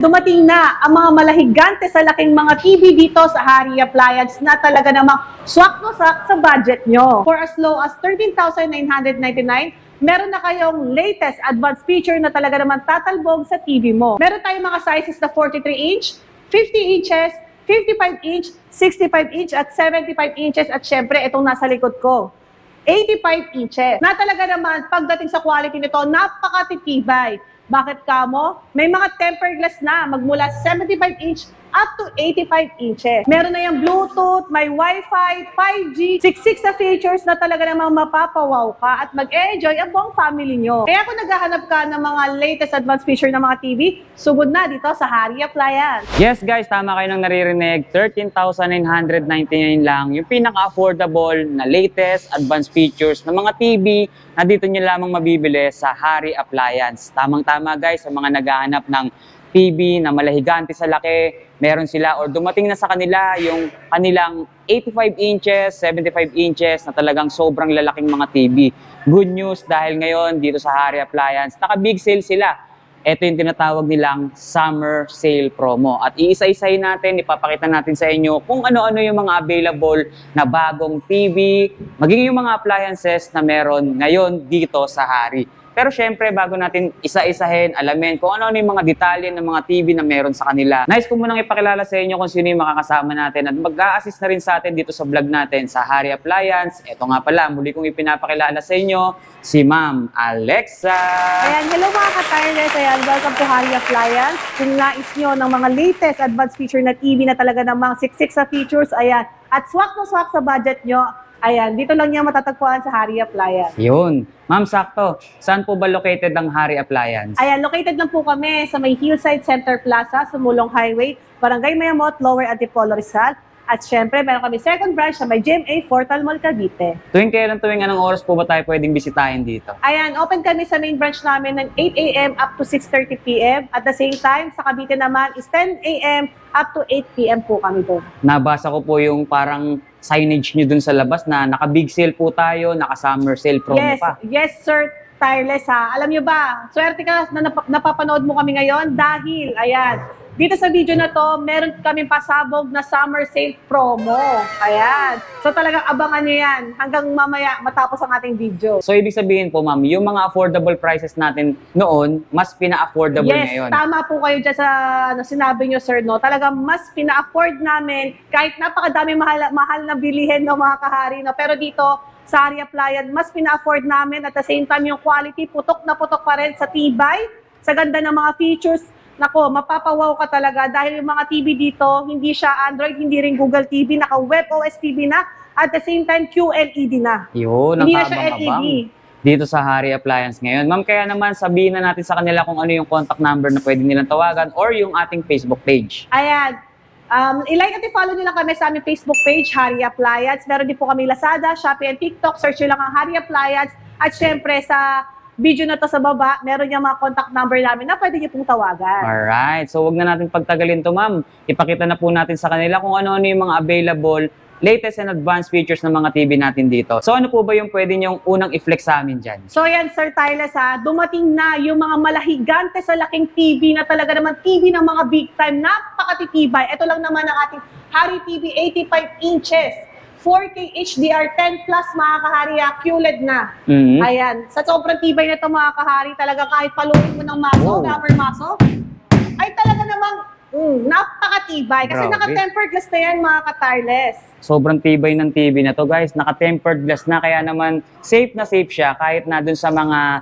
Dumating na ang mga malahigante sa laking mga TV dito sa Hari Appliance na talaga namang swak no swak sa budget nyo. For as low as 13,999, meron na kayong latest advanced feature na talaga naman tatalbog sa TV mo. Meron tayong mga sizes na 43-inch, 50 inches, 55 inch, 65 inch at 75 inches at syempre itong nasa likod ko, 85 inches. Na talaga naman pagdating sa quality nito, napakatitibay. Bakit kamo? May mga tempered glass na magmula 75 inch up to 85 inches. Meron na yung Bluetooth, may Wi-Fi, 5G, siksik sa features na talaga namang mapapawaw ka at mag-enjoy ang buong family nyo. Kaya kung naghahanap ka ng mga latest advanced feature ng mga TV, sugod na dito sa Hari Appliance. Yes guys, tama kayo nang naririnig. 13,999 lang yung pinaka-affordable na latest advanced features ng mga TV na dito nyo lamang mabibili sa Hari Appliance. Tamang-tama guys, sa mga naghahanap ng TV na malahigante sa laki, meron sila or dumating na sa kanila yung kanilang 85 inches, 75 inches na talagang sobrang lalaking mga TV. Good news dahil ngayon dito sa Hari Appliance, naka-big sale sila. Ito yung tinatawag nilang Summer Sale Promo. At iisa-isahin natin, ipapakita natin sa inyo kung ano-ano yung mga available na bagong TV, maging yung mga appliances na meron ngayon dito sa Hari. Pero syempre, bago natin isa-isahin, alamin kung ano-ano yung mga detalye ng mga TV na meron sa kanila. Nice ko munang ipakilala sa inyo kung sino yung makakasama natin at mag-a-assist na rin sa atin dito sa vlog natin sa Hari Appliance. Ito nga pala, muli kong ipinapakilala sa inyo, si Ma'am Alexa. Ayan, hello mga ka-tireless. Ayan, welcome to Hari Appliance. Kung nais nyo ng mga latest advanced feature na TV na talaga namang siksik sa features, ayan, at swak no swak sa budget nyo, ayan, dito lang niya matatagpuan sa Hari Appliance. Yun. Ma'am, sakto. Saan po ba located ang Hari Appliance? Ayan, located lang po kami sa may Hillside Center Plaza, Sumulong Highway, Barangay Mayamot, Lower Antipolo, Rizal. At syempre, meron kami second branch sa may GMA, Fortal Mall, Cavite. Tuwing anong oras po ba tayo pwedeng bisitahin dito? Ayan, open kami sa main branch namin ng 8 a.m. up to 6:30 p.m. At the same time, sa Cavite naman is 10 a.m. up to 8 p.m. po kami doon. Nabasa ko po yung parang signage nyo dun sa labas na naka-big sale po tayo, naka-summer sale promo pa. Yes, sir. Tireless ha. Alam nyo ba, swerte ka na napapanood mo kami ngayon dahil, ayan, dito sa video na to, meron kaming pasabog na summer sale promo. Ayan. So talagang abangan nyo yan hanggang mamaya matapos ang ating video. So ibig sabihin po ma'am, yung mga affordable prices natin noon, mas pina-affordable ngayon. Yes, tama po kayo dyan sa sinabi nyo, sir, no? Talagang mas pina-afford namin kahit napakadami mahal na bilihin ng mga kahari, no? Pero dito, sa Hari Appliance, mas pina-afford namin at the same time yung quality, putok na putok pa rin sa tibay, sa ganda ng mga features. Nako, mapapawaw ka talaga dahil yung mga TV dito, hindi siya Android, hindi rin Google TV, naka-Web OS TV na, at the same time QLED na. Yun, Hindi na siya nakabang-abang LED. dito sa Hari Appliance ngayon. Ma'am, kaya naman sabihin na natin sa kanila kung ano yung contact number na pwede nilang tawagan or yung ating Facebook page. Ayan. I-like at i-follow nyo lang kami sa aming Facebook page, Hari Appliance. Meron din po kami Lazada, Shopee, and TikTok. Search nyo lang ang Hari Appliance. At syempre, sa video na to sa baba, meron yung mga contact number namin na pwede nyo pong tawagan. Alright, so wag na natin pagtagalin to ma'am. Ipakita na po natin sa kanila kung ano-ano yung mga available, latest and advanced features ng mga TV natin dito. So ano po ba yung pwede nyong unang i-flex sa amin dyan? So yan, Sir Tyler, dumating na yung mga malahigante sa laking TV na talaga naman TV ng mga big time, napakatitibay. Ito lang naman ang ating Hari TV 85 inches. 4K HDR 10 plus mga kahari, QLED na. Ayan. Sa sobrang tibay na ito mga kahari, talaga kahit paluin mo ng maso, rubber maso, ay talaga namang napakatibay. Kasi Grabe. naka-tempered glass na yan mga ka-tireless. Sobrang tibay ng TV na to guys. Naka-tempered glass na kaya naman safe na safe siya kahit na dun sa mga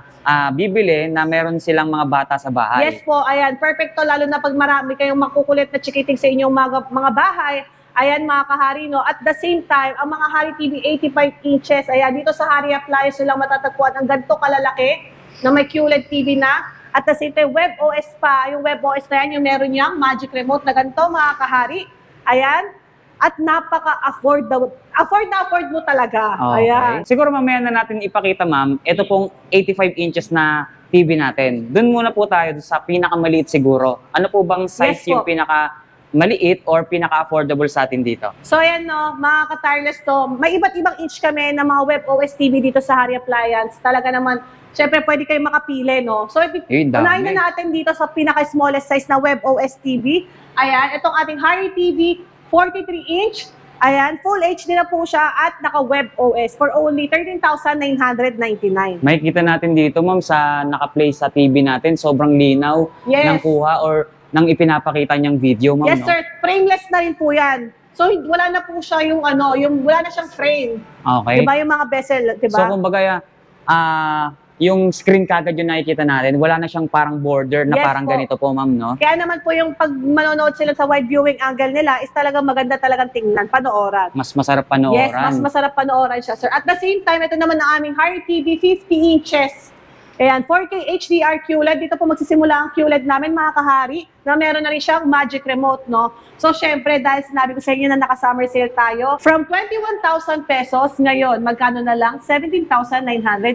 bibili na meron silang mga bata sa bahay. Yes po, ayan. Perfect to, lalo na pag marami kayong makukulit na chikiting sa inyong mga bahay. Ayan mga kahari, no? At the same time, ang mga Hari TV 85 inches, ayan, dito sa Hari Appliance lang matatagpuan ang ganito kalalaki na may QLED TV na. At the same time, Web OS pa. Yung Web OS na yan, yung meron niyang Magic Remote na ganito mga kahari. Ayan. At napaka-afford mo talaga. Okay. Ayan. Siguro mamaya na natin ipakita ma'am, ito pong 85 inches na TV natin. Doon muna po tayo sa pinakamaliit siguro. Ano po bang size Yes po. yung maliit or pinaka-affordable sa atin dito? So ayan no, mga ka-tireless to, may iba't ibang inch kami ng mga Web OS TV dito sa Hari Appliance. Talaga naman Syempre, pwede kayo makapili, no? So, Yun, dami. unahin na natin dito sa pinaka-smallest size na WebOS TV. Ayan, itong ating Harry TV, 43-inch. Ayan, Full HD na po siya at naka-WebOS for only 13,999. Makikita natin dito, ma'am, sa naka-play sa TV natin, sobrang linaw Yes. ng kuha or ng ipinapakita niyang video, ma'am, Yes, no? sir. Frameless na rin po yan. So, wala na po siya yung wala na siyang frame. Okay. Diba yung mga bezel, diba? So, kumbaga, yung screen kagad yung nakikita natin, wala na siyang parang border na Yes parang po. ganito po, ma'am, no? Kaya naman po yung pag manonood sila sa wide viewing angle nila is talagang maganda talagang tingnan, panooran. Mas masarap panooran. Yes, mas masarap panooran siya, sir. At the same time, ito naman ang aming Harry TV 50 inches. Ayan, 4K HDR QLED. Dito po magsisimula ang QLED namin, mga kahari, na meron na rin siyang magic remote, no? So, syempre, dahil sinabi ko sa inyo na naka-summer sale tayo, from 21,000 pesos, ngayon, magkano na lang? 17,999 na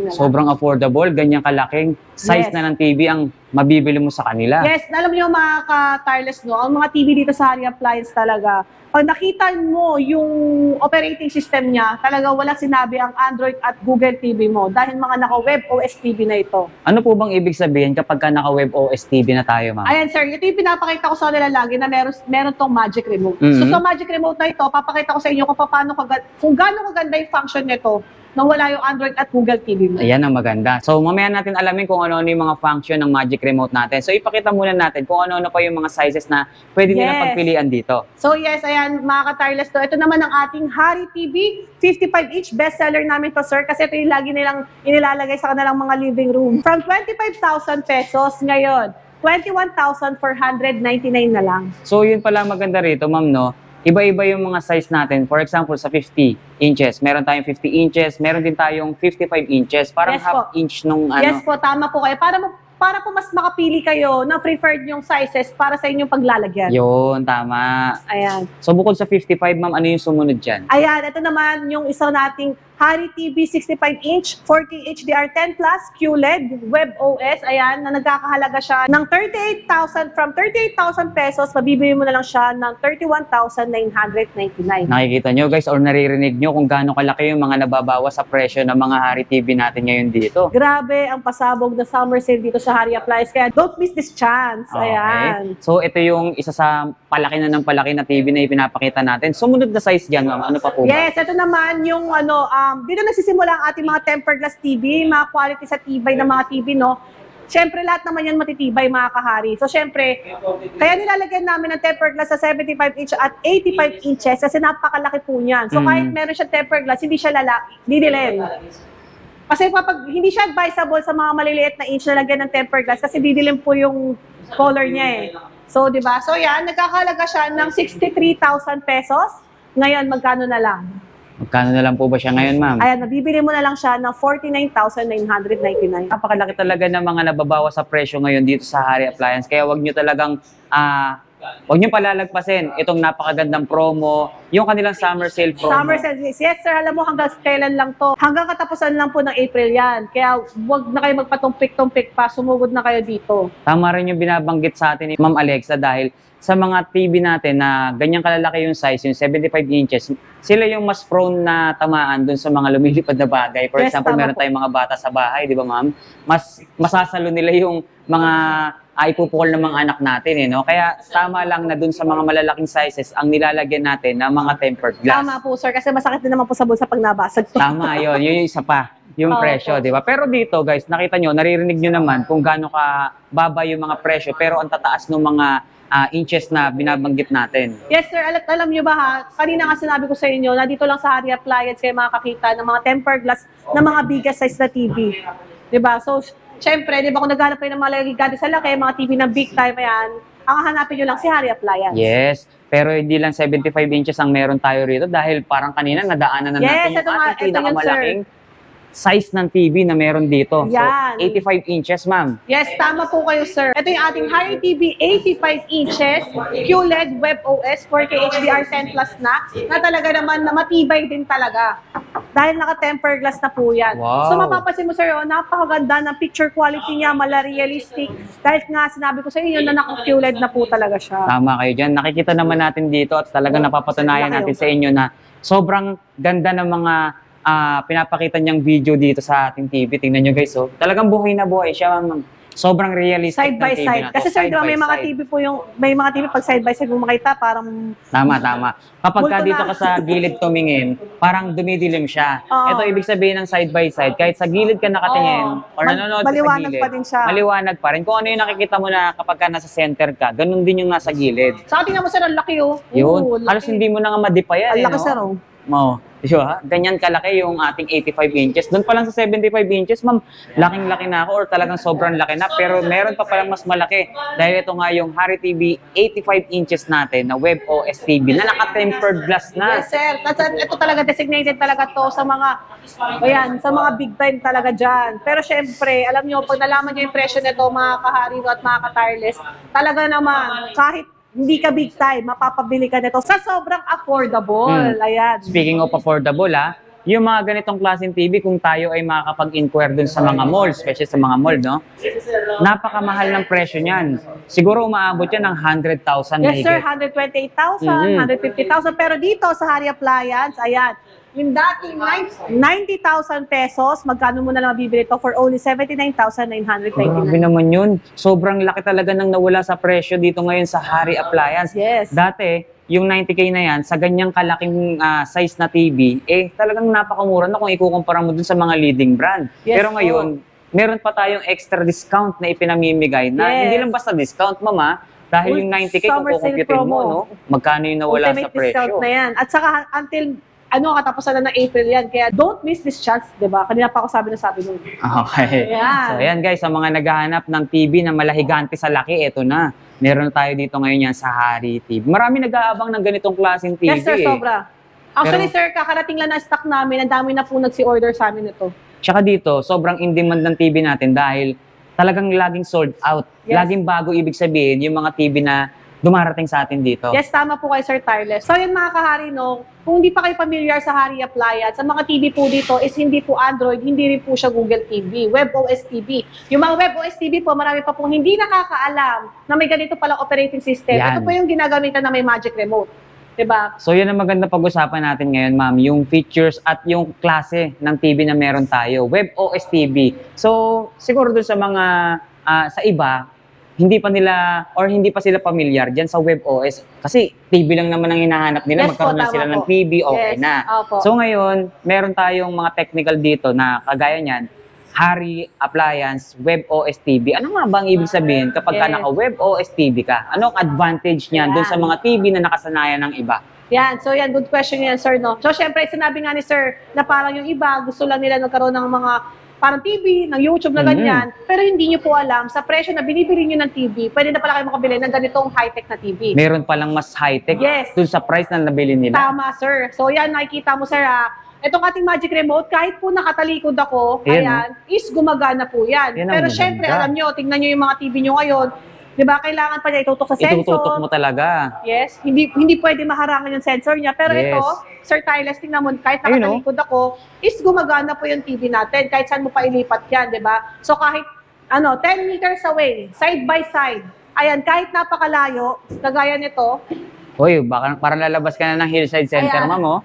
lang. Sobrang affordable, ganyang kalaking size Yes. na ng TV ang mabibili mo sa kanila. Yes, alam niyo mga ka-tireless, no? Ang mga TV dito sa Harry Appliance talaga, pag nakita mo yung operating system niya, talaga wala sinabi ang Android at Google TV mo dahil mga naka-web OS TV na ito. Ano po bang ibig sabihin kapag ka naka-web OS TV na tayo, ma'am? Ayan, sir, ito yung pinapakita ko sa nila lagi na meron tong magic remote. Mhm. So, sa magic remote na ito, papakita ko sa inyo kung gaano kaganda yung function nito nang wala yung Android at Google TV mo. Ayan ang maganda. So, mamaya natin alamin kung ano-ano yung mga function ng Magic Remote natin. So, ipakita muna natin kung ano-ano pa yung mga sizes na pwede nilang Yes. pagpilian dito. So yes, ayan mga ka-tireless to. Ito naman ang ating Harry TV, 55-inch bestseller namin to, sir, kasi ito yung lagi nilang inilalagay sa kanilang mga living room. From 25,000 pesos ngayon, 21,499 na lang. So, yun pala maganda rito, ma'am, no? Iba-iba yung mga size natin. For example, sa 50 inches, meron tayong 50 inches, meron din tayong 55 inches, parang Yes half po. inch nung ano. Yes po, tama po kayo. Para po mas makapili kayo ng preferred yung sizes para sa inyong paglalagyan. Yun, tama. Ayan. So, bukod sa 55, ma'am, ano yung sumunod dyan? Ayan, ito naman yung isang nating Harry TV 65-inch, 4K HDR 10 Plus, QLED, WebOS, ayan, na nagkakahalaga siya ng 38,000, from 38,000 pesos, mabibili mo na lang siya ng 31,999. Nakikita nyo, guys, or naririnig nyo kung gaano kalaki yung mga nababawas sa presyo ng mga Harry TV natin ngayon dito. Grabe ang pasabog na summer sale dito sa Harry Appliance, kaya don't miss this chance. Ayan. So, ito yung isa sa palaki na ng palaki na TV na ipinapakita natin. Sumunod na size dyan, ma'am. Ano pa po ba? Yes, ito naman yung dito nagsisimula ang ating mga tempered glass TV, mga quality sa tibay ng mga TV, no? Siyempre, lahat naman yan matitibay, mga kahari. So, siyempre, kaya nilalagyan namin ng tempered glass sa 75 inch at 85 inches kasi napakalaki po niyan. So, kahit meron siya tempered glass, hindi siya didilim. Kasi hindi siya advisable sa mga maliliit na inch na lagyan ng tempered glass kasi didilim po yung color niya eh. So, di ba? So, yan, nagkakalaga siya ng 63,000 pesos. Ngayon, magkano na lang? Magkano na lang po ba siya ngayon, ma'am? Ayan, nabibili mo na lang siya ng 49,999. Napakalaki talaga ng mga nababawas sa presyo ngayon dito sa Harry Appliance. Kaya wag nyo talagang, wag nyo palalagpasin itong napakagandang promo, yung kanilang summer sale promo. Summer sale, yes sir, alam mo hanggang kailan lang to. Hanggang katapusan lang po ng April yan. Kaya wag na kayo magpatumpik-tumpik pa, sumugod na kayo dito. Tama rin yung binabanggit sa atin ni Ma'am Alexa dahil sa mga TV natin na ganyang kalalaki yung size, yung 75 inches, sila yung mas prone na tamaan dun sa mga lumilipad na bagay. For Yes, example, tama meron po. tayong mga bata sa bahay, di ba ma'am? Mas masasalo nila yung mga ipupukol ng mga anak natin. No? Kaya tama lang na dun sa mga malalaking sizes ang nilalagyan natin ng mga tempered glass. Tama po sir, kasi masakit din naman po sa bulsa pag nabasag to. Tama yun. Yun yung isa pa. Yung Oo presyo, po. di ba? Pero dito, guys, nakita nyo, naririnig nyo naman kung gaano ka baba yung mga presyo, pero ang tataas ng mga inches na binabanggit natin. Yes sir, alam nyo ba ha, kanina nga sinabi ko sa inyo, na dito lang sa Harry Appliance kayo makakita ng mga tempered glass na mga biggest size na TV. Diba? So, syempre, di ba kung naghanap kayo ng mga lagigati sa laki, mga TV na big time, ayan, ang hanapin nyo lang si Harry Appliance. Yes, pero hindi lang 75 inches ang meron tayo rito dahil parang kanina nadaanan na natin Yes, yung ating ito yun, pinakamalaking size ng TV na meron dito. Yan. So, 85 inches, ma'am. Yes, tama po kayo, sir. Ito yung ating Harry TV 85 inches, QLED WebOS, 4K HDR 10 Plus na talaga naman na matibay din talaga. Dahil naka-tempered glass na po yan. Wow. So mapapansin mo, sir, napakaganda ng picture quality niya, mala-realistic. Dahil nga, sinabi ko sa inyo na naka-QLED na po talaga siya. Tama kayo dyan. Nakikita naman natin dito at talagang napapatunayan natin sa inyo na sobrang ganda ng mga pinapakita niyang video dito sa ating TV. Tingnan nyo guys, oh. Talagang buhay na buhay siya, ma'am. Sobrang realistic Side by ng TV side. na to. Kasi sir, Side di ba by may mga side. TV po may mga TV pag side by side mo makita, parang Tama, tama. Kapag ka Multo dito na. ka sa gilid tumingin, parang dumidilim siya. Oo. Ito ibig sabihin ng side by side. Kahit sa gilid ka nakatingin Oo. or nanonood ka sa Maliwanag gilid, pa din siya. maliwanag pa rin. Kung ano yung nakikita mo na kapag ka nasa center ka, ganun din yung nasa gilid. sa ating mo sir, ang laki oh. Yun. Oo, laki. Halos hindi mo na nga madipayan. Ang laki sir oh. Mo. Diba? Ganyan kalaki yung ating 85 inches. Doon pa lang sa 75 inches, ma'am, laking-laki na ako or talagang sobrang laki na. Pero meron pa palang mas malaki. Dahil ito nga yung Hari TV 85 inches natin na Web OS TV na naka-tempered glass na. Yes sir, ito talaga designated talaga to sa mga, ayan, sa mga big time talaga dyan. Pero syempre, alam nyo, pag nalaman nyo yung presyo nito, mga kaharino at mga ka-tireless, talaga naman, kahit hindi ka big time, mapapabili ka nito sa sobrang affordable. Ayan. Speaking of affordable, yung mga ganitong klaseng TV, kung tayo ay makakapag-inquire dun sa mga mall, especially sa mga mall, no? Napakamahal ng presyo niyan. Siguro umaabot yan ng 100,000 Yes sir, mahigit. 128,000, 150,000. Pero dito sa Hari Appliance, ayan, yung dating 90,000 pesos, magkano mo na lang mabibili ito for only 79,999. Grabe naman yun. Sobrang laki talaga nang nawala sa presyo dito ngayon sa Hari Appliance. Yes. Dati, yung 90K na yan, sa ganyang kalaking size na TV, talagang napakamura na kung ikukumpara mo dun sa mga leading brand. Yes, Pero ngayon, meron pa tayong extra discount na ipinamimigay na Yes. hindi lang basta discount, mama. Dahil yung 90K, kung Summer sale kukumpitin mo, promo. no, magkano yung nawala Ultimate sa presyo. discount na yan. At saka until katapusan na ng April yan. Kaya don't miss this chance, di ba? Kanina pa ako sabi nun. Okay. Ayan. So, ayan guys, sa mga naghahanap ng TV na malahigante sa laki, eto na. Meron tayo dito ngayon yan sa Hari TV. Marami nag-aabang ng ganitong klaseng TV. Yes sir, eh. sobra. Actually sir, kakarating lang na stock namin. Ang dami na po nagsi-order sa amin ito. Tsaka dito, sobrang in-demand ng TV natin dahil talagang laging sold out. Yes. Laging bago, ibig sabihin, yung mga TV na dumarating sa atin dito. Yes, tama po kayo Sir Tireless. So yun mga kahari, no, kung hindi pa kayo familiar sa Hari Appliance, sa mga TV po dito is hindi po Android, hindi rin po siya Google TV, Web OS TV. Yung mga Web OS TV po, marami pa pong hindi nakakaalam na may ganito palang operating system. Yan. Ito po yung ginagamitan na may Magic Remote. Diba? So yan ang maganda pag-usapan natin ngayon, ma'am, yung features at yung klase ng TV na meron tayo, Web OS TV. So siguro dun sa mga, sa iba, hindi pa nila or hindi pa sila familiar diyan sa Web OS kasi TV lang naman ang hinahanap nila, Yes po, magkaroon na tama sila po. ng TV, okay Yes, na. opo. So ngayon, meron tayong mga technical dito na kagaya niyan, Hari Appliance Web OS TV. Ano nga ba ang ibig sabihin kapag ka Yes. naka Web OS TV ka? Anong advantage niyan dun sa Yan. mga TV na nakasanayan ng iba? Yan, so yan, good question yan, sir, no? So, syempre, sinabi nga ni sir na parang yung iba, gusto lang nila nagkaroon ng mga parang TV, ng YouTube na ganyan, pero hindi nyo po alam, sa presyo na binibili nyo ng TV, pwede na pala kayo makabili ng ganitong high-tech na TV. Meron palang mas high-tech Yes. dun sa price na nabili nila. Tama, sir. So, yan, nakikita mo, sir, itong ating Magic Remote, kahit po nakatalikod ako, Ayan, ayan, is gumagana po yan. Yan ang Pero maganda. syempre, alam nyo, tingnan nyo yung mga TV nyo ngayon, di ba, kailangan pa niya itutok sa sensor. Itututok mo talaga. Yes, hindi pwede maharangan yung sensor niya. Pero Yes. ito, Sir Tyles, tingnan mo, kahit Ayun, nakatalikod ako, is gumagana po yung TV natin. Kahit saan mo pa ilipat yan, di ba? So kahit 10 meters away, side by side, ayan, kahit napakalayo, kagaya nito, Hoy, baka parang lalabas ka na ng hillside center, Ayan. ma'am, oh.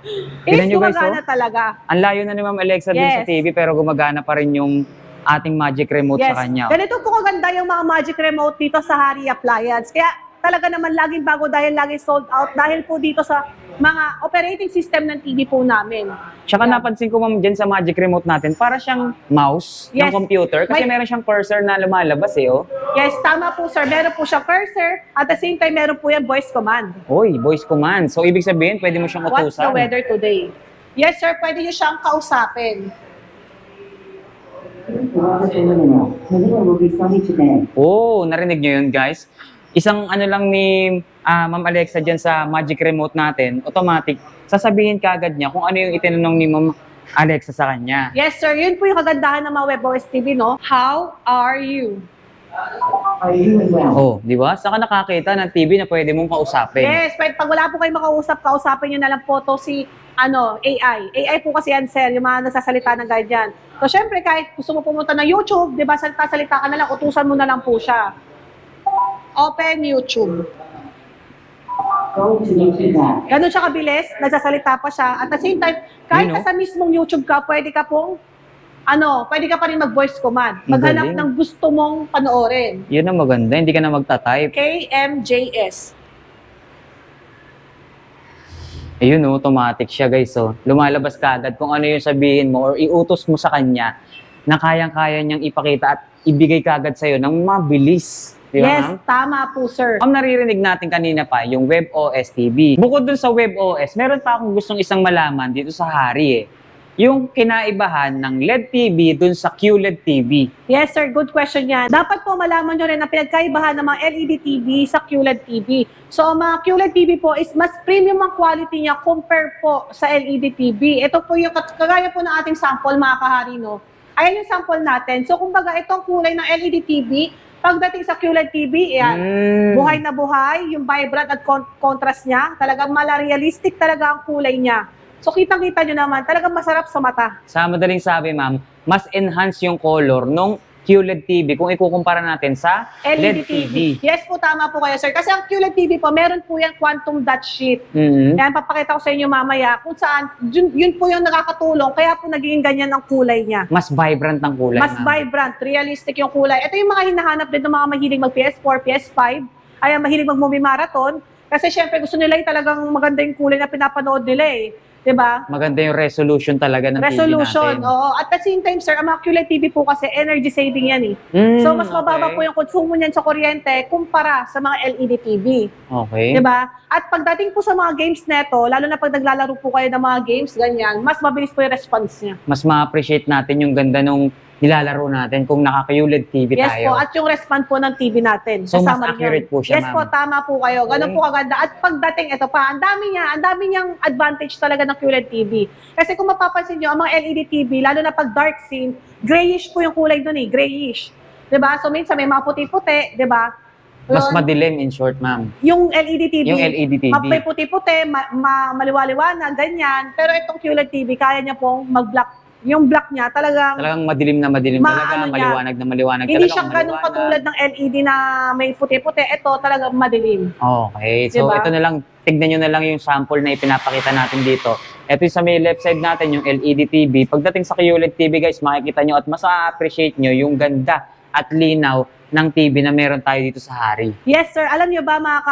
is Tingnan nyo guys, gumagana oh. talaga. Ang layo na ni Ma'am Alexa din sa Yes. TV pero gumagana pa rin yung ating Magic Remote Yes, sa kanya. ganito po kaganda yung mga Magic Remote dito sa Hari Appliance. Kaya talaga naman laging bago dahil laging sold out dahil po dito sa mga operating system ng TV po namin. Tsaka Ayan. napansin ko ma'am dyan sa Magic Remote natin, para siyang mouse ng Yes. computer kasi meron siyang cursor na lumalabas eh, oh. Yes, tama po sir. Meron po siya cursor. At the same time, meron po yan voice command. Hoy, voice command. So ibig sabihin, pwede mo siyang What's the utusan. weather today? Yes sir, pwede nyo siyang kausapin. Will be sunny today. Oh, narinig nyo yun guys? Isang ano lang ni Ma'am Alexa dyan sa Magic Remote natin, automatic, sasabihin kaagad niya kung ano yung itinanong ni Ma'am Alexa sa kanya. Yes sir, yun po yung kagandahan ng mga WebOS TV, no? How are you? Are you doing well? Oh, di ba? Saka nakakita ng TV na pwede mong kausapin. Yes, pag wala po kayo makausap, kausapin nyo na lang po to si AI. AI po kasi yan, sir, yung mga nagsasalita ng guardian. So, syempre, kahit gusto mo pumunta ng YouTube, di ba, salita-salita ka na lang, utusan mo na lang po siya. Open YouTube. Go to YouTube now. Ganun siya kabilis, nagsasalita pa siya. At the same time, kahit Yun, no? nasa mismong YouTube ka, pwede ka pa rin mag-voice command. Ang Maghanap galing. ng gusto mong panoorin. Yun ang maganda, hindi ka na magta-type. KMJS. Ayun, automatic siya guys. So, lumalabas ka agad kung ano yung sabihin mo or iutos mo sa kanya na kayang-kaya niyang ipakita at ibigay ka agad sa'yo ng mabilis. Di ba, Yes, ma'am? tama po, sir. Ang naririnig natin kanina pa, yung WebOS TV. Bukod dun sa WebOS, meron pa akong gustong isang malaman dito sa Hari eh. Yung kinaibahan ng LED TV dun sa QLED TV. Yes, sir. Good question yan. Dapat po malaman nyo rin na pinagkaibahan ng mga LED TV sa QLED TV. So, ang mga QLED TV po is mas premium ang quality niya compare po sa LED TV. Ito po yung kagaya po ng ating sample, mga kahari, no? Ayan yung sample natin. So, kumbaga, itong kulay ng LED TV, pagdating sa QLED TV, yan, buhay na buhay, yung vibrant at contrast niya, talagang realistic talaga ang kulay niya. So, kitang-kita nyo naman, talagang masarap sa mata. Sa madaling sabi, ma'am, mas enhance yung color nung QLED TV kung ikukumpara natin sa LED TV. Yes po, tama po kayo, sir. Kasi ang QLED TV po, meron po yan quantum dot sheet. Mhm. Yan, papakita ko sa inyo mamaya kung saan, yun po yung nakakatulong, kaya po naging ganyan ang kulay niya. Mas vibrant ang kulay, Mas ma'am. vibrant, realistic yung kulay. Ito yung mga hinahanap din ng mga mahilig mag PS4, PS5, ay mahilig mag movie marathon. Kasi syempre gusto nila yung talagang maganda yung kulay na pinapanood nila eh. 'Di ba? Maganda yung resolution talaga ng Resolution, TV natin. oo. At the same time, sir, ang mga QLED TV po kasi energy saving yan eh. So, mas mababa po yung konsumo niyan sa kuryente kumpara sa mga LED TV. Okay. Diba? At pagdating po sa mga games neto, lalo na pag naglalaro po kayo ng mga games, ganyan, mas mabilis po yung response niya. Mas ma-appreciate natin yung ganda nung nilalaro natin kung naka-QLED TV Yes tayo. po, at yung response po ng TV natin. So, mas kasama rin accurate yun. po siya, Yes ma'am. po, tama po kayo. Ganun Okay. po kaganda. At pagdating, ito pa, ang dami niyang advantage talaga ng QLED TV. Kasi kung mapapansin nyo, ang mga LED TV, lalo na pag dark scene, grayish po yung kulay dun eh, grayish. 'Di ba? So minsan may mga puti-puti, 'di ba? Mas Yun. madilim in short, ma'am. Yung LED TV, Yung LED TV. may puti-puti, maliwaliwanag, ganyan. Pero itong QLED TV, kaya niya pong mag-block. Yung black niya, talagang Talagang madilim na madilim talaga, Maano niya. maliwanag na maliwanag hindi talaga. siya ganun katulad ng LED na may puti-puti. Ito talagang madilim. Okay. So, Diba? ito na lang, tignan nyo na lang yung sample na ipinapakita natin dito. Ito yung sa may left side natin, yung LED TV. Pagdating sa QLED TV, guys, makikita nyo at mas appreciate nyo yung ganda at linaw ng TV na meron tayo dito sa Hari. Yes, sir. Alam niyo ba, mga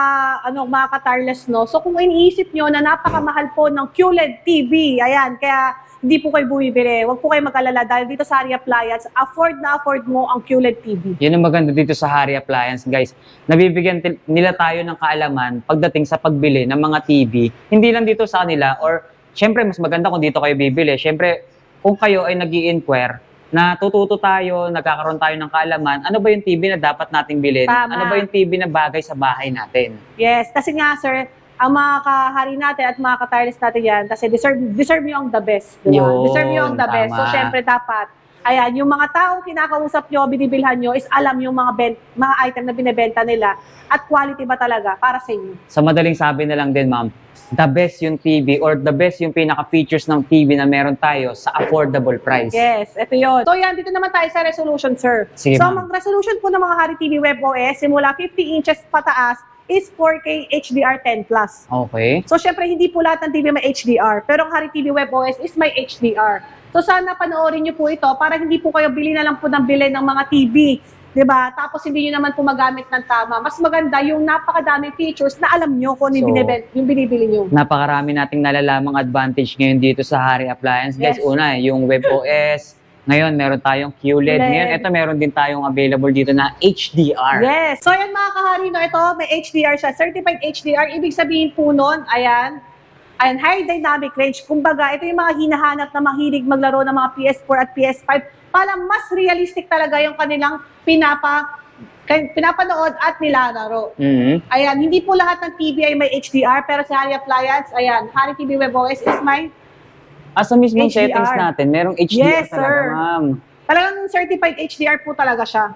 ka-tireless, no? So, kung iniisip niyo na napakamahal po ng QLED TV, ayan, kaya hindi po kayo bumibili. Huwag po kayo mag-alala dahil dito sa Hari Appliance, afford mo ang QLED TV. Yun ang maganda dito sa Hari Appliance, guys. Nabibigyan nila tayo ng kaalaman pagdating sa pagbili ng mga TV. Hindi lang dito sa kanila or syempre mas maganda kung dito kayo bibili. Syempre, kung kayo ay nag-i-inquire, natututo tayo, nagkakaroon tayo ng kaalaman, ano ba yung TV na dapat nating bilhin? Tama. Ano ba yung TV na bagay sa bahay natin? Yes, kasi nga, sir, ang mga kahari natin at mga ka-tireless natin yan, kasi deserve nyo ang the best. Diba? Yun, Deserve nyo ang the best. So, tama. syempre, dapat, ayan, yung mga taong kinakausap nyo, binibilhan nyo, is alam yung mga item na binibenta nila at quality ba talaga para sa inyo. Sa madaling sabi na lang din, ma'am, the best yung TV or the best yung pinaka-features ng TV na meron tayo sa affordable price. Yes, ito yun. So yan, dito naman tayo sa resolution, sir. Sige, So, ma'am. ang resolution po ng mga Hari TV WebOS, simula 50 inches pataas, is 4K HDR10+. Okay. So, syempre, hindi po lahat ng TV may HDR. Pero ang Hari TV WebOS is may HDR. So, sana panoorin nyo po ito para hindi po kayo bili na lang po ng bili ng mga TV. 'Di ba? Tapos hindi nyo naman po magamit ng tama. Mas maganda yung napakadaming features na alam nyo kung ano yung, So, yung binibili nyo. Napakarami nating nalalamang advantage ngayon dito sa Hari Appliance. Guys, Yes. una, yung WebOS. Ngayon, meron tayong QLED. QLED. Ngayon, ito meron din tayong available dito na HDR. Yes. So, yan mga kahari, no, ito, may HDR siya. Certified HDR. Ibig sabihin po nun, ayan, high dynamic range. Kumbaga, ito yung mga hinahanap na mahilig maglaro ng mga PS4 at PS5 para mas realistic talaga yung kanilang pinapanood at nilalaro. Mhm. Ayan, hindi po lahat ng TV ay may HDR, pero sa Hari Appliance, ayan, Hari TV WebOS is may Sa mismong HDR. settings natin, merong HDR Yes, talaga, sir. ma'am. talagang certified HDR po talaga siya.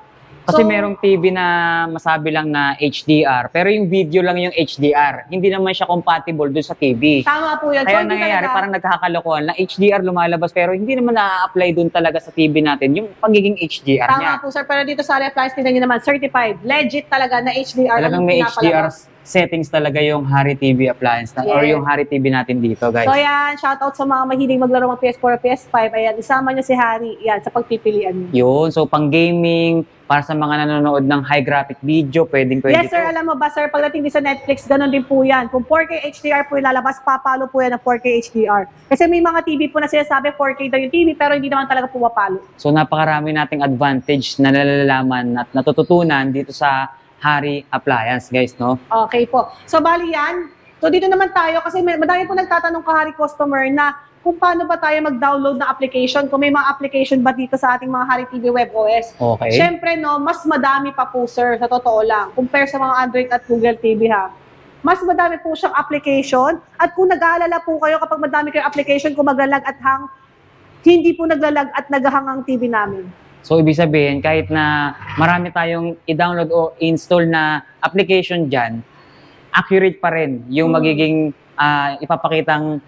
Kasi So, merong TV na masabi lang na HDR, pero yung video lang yung HDR. Hindi naman siya compatible dun sa TV. tama po yan. Kaya So, hindi nangyayari, talaga- parang nagkakalokohan na HDR lumalabas pero hindi naman na-apply dun talaga sa TV natin yung pagiging HDR niya. Tama po, sir. Pero dito sa Hari Appliance, tingnan nyo naman, certified. Legit talaga na HDR. Talagang ang may pinapalabas. settings talaga yung Hari TV appliance or Yes. yung Hari TV natin dito, guys. So yan, shoutout sa mga mahilig maglaro ng PS4 o PS5. Ayan, isama niyo si Harry yan sa pagpipilian niyo. Yun, so pang gaming, para sa mga nanonood ng high graphic video, pwede Yes sir, to. alam mo ba sir, pagdating din sa Netflix, ganun din po yan. Kung 4K HDR po yung lalabas, papalo po yan ng 4K HDR. Kasi may mga TV po na sinasabi 4K daw yung TV, pero hindi naman talaga pumapalo. So napakarami nating advantage na nalalaman at natututunan dito sa Hari Appliance, guys, no? Okay po. So bali yan. So dito naman tayo, kasi madami po nagtatanong kahari customer na kung paano ba tayo mag-download ng application, kung may mga application ba dito sa ating mga Hari TV Web OS. Okay. Siyempre, no, mas madami pa po, sir, sa totoo lang, compare sa mga Android at Google TV, ha. Mas madami po siyang application. At kung nag-aalala po kayo kapag madami kayong application, kung maglalag at hang, hindi po naglalag at naghahang ang TV namin. So, ibig sabihin, kahit na marami tayong i-download o install na application dyan, accurate pa rin yung magiging ipapakitang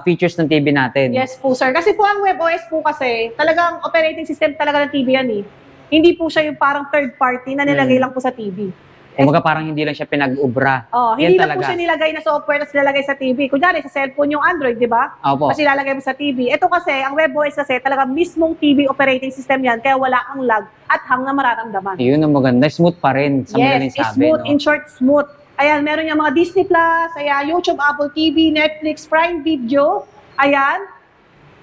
features ng TV natin. Yes po, sir. Kasi po ang WebOS po kasi, talagang operating system talaga ng TV yan eh. Hindi po siya yung parang third party na nilagay lang po sa TV. Kumbaga parang hindi lang siya pinag-ubra. Hindi Yan lang po talaga. siya nilagay na software na nilalagay sa TV. Kunyari, sa cellphone yung Android, di ba? Opo. Kasi ilalagay mo sa TV. Ito kasi, ang WebOS kasi, talaga mismong TV operating system yan, kaya wala kang lag at hang na mararamdaman. Yun ang maganda. Smooth pa rin sa madaling Yes, sabi. smooth. No? In short, smooth. Ayan, meron yung mga Disney Plus, ayan, YouTube, Apple TV, Netflix, Prime Video. Ayan,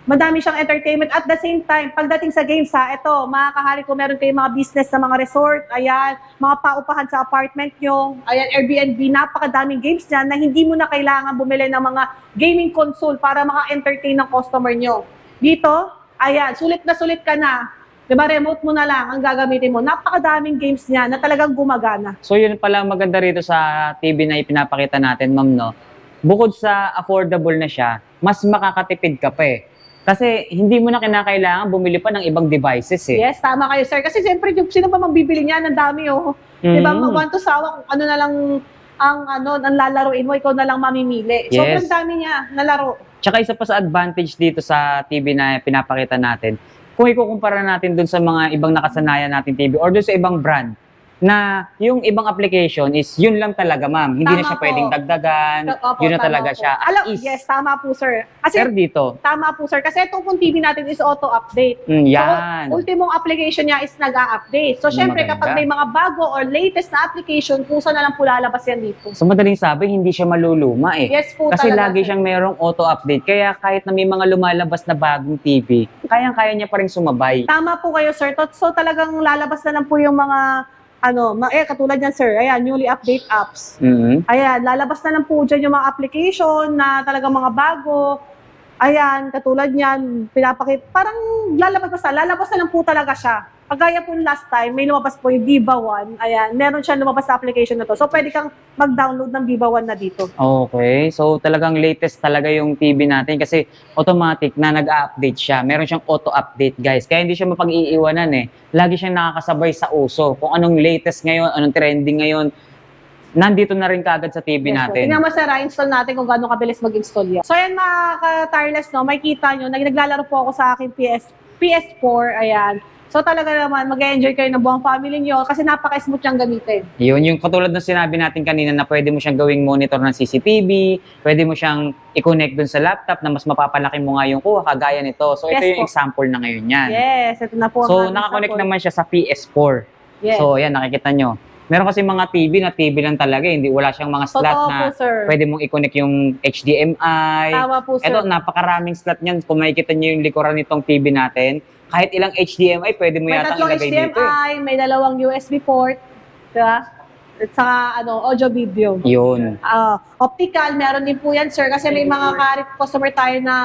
madami siyang entertainment. At the same time, pagdating sa games ha, ito, mga kahari ko, meron kayong mga business sa mga resort, ayan, mga paupahan sa apartment nyo, ayan, Airbnb, napakadaming games dyan na hindi mo na kailangan bumili ng mga gaming console para maka-entertain ng customer nyo. Dito, ayan, sulit ka na. Diba, remote mo na lang ang gagamitin mo. Napakadaming games niya na talagang gumagana. So yun pala maganda rito sa TV na ipinapakita natin, ma'am, no? Bukod sa affordable na siya, mas makakatipid ka pa eh. Kasi hindi mo na kinakailangan bumili pa ng ibang devices eh. Yes, tama kayo, sir. Kasi siyempre, sino ba magbibili niyan? Ang dami, oh. Diba, want to sawa, kung ano na lang ang lalaruin mo, ikaw na lang mamimili. Yes. Sobrang dami niya na laro. Tsaka isa pa sa advantage dito sa TV na pinapakita natin, kung ikukumpara natin dun sa mga ibang nakasanayan natin TV or dun sa ibang brand, na yung ibang application is yun lang talaga, ma'am. Hindi na Tama siya po. pwedeng dagdagan. Opo, Yun na tama talaga po. siya. As Alam, is. yes, tama po, sir. Kasi, Pero dito, tama po, sir. Kasi itong pong TV natin is auto-update. yan. So, ultimong application niya is nag-a-update. So, syempre, maganda. kapag may mga bago or latest na application, kusa na lang po lalabas yan dito. So madaling sabi, hindi siya maluluma eh. Yes po, Kasi talaga, lagi sir. siyang merong auto-update. Kaya kahit na may mga lumalabas na bagong TV, kayang-kaya niya pa rin sumabay. Tama po kayo, sir. So, talagang lalabas na lang po yung mga, katulad yan, sir. Ayan, newly update apps. Mhm. Ayan, lalabas na lang po dyan yung mga application na talagang mga bago. Ayan, katulad niyan, parang lalabas na lang po talaga siya. Pagkaya po last time, may lumabas po yung Viva One. Ayan, meron siya lumabas na application na to. So, pwede kang mag-download ng Viva One na dito. Okay. So talagang latest talaga yung TV natin kasi automatic na nag-update siya. Meron siyang auto-update, guys. Kaya hindi siya mapag-iiwanan eh. Lagi siyang nakakasabay sa uso. Kung anong latest ngayon, anong trending ngayon, nandito na rin kagad sa TV Yes, po. natin. Tingnan mo sir, install natin kung gaano kabilis mag-install yan. So ayan mga ka-tireless, no, may kita nyo, naglalaro po ako sa aking PS4, ayan. So talaga naman, mag-enjoy kayo ng buong family nyo kasi napaka-smooth siyang gamitin. Yun, yung katulad ng sinabi natin kanina na pwede mo siyang gawing monitor ng CCTV, pwede mo siyang i-connect dun sa laptop na mas mapapalaki mo nga yung kuha, kagaya nito. So ito Yes yung po. example na ngayon yan. Yes, ito na po. ang So aming nakakonect sample. naman siya sa PS4. Yes. So ayan, nakikita nyo. Meron kasi mga TV lang talaga, hindi wala siyang mga slot Totoo na po, sir. pwede mong i-connect yung HDMI. Tama po, sir. Ito, napakaraming slot niyan. Kung makikita nyo yung likuran nitong TV natin, kahit ilang HDMI, pwede mo May yatang tatlong ilagay dito. Eh. HDMI, may dalawang USB port, diba? At saka audio video. Yun. Optical, meron din po yan, sir. Kasi may mga customer tayo na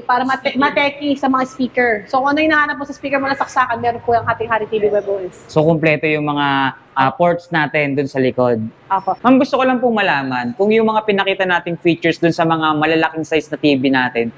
para mateki sa mga speaker. So kung ano yung nahanap mo sa speaker mo na saksakan, meron po yung ating Hari TV WebOS. So, kumpleto yung mga ports natin dun sa likod. Ako. Ma'am, gusto ko lang pong malaman kung yung mga pinakita nating features dun sa mga malalaking size na TV natin,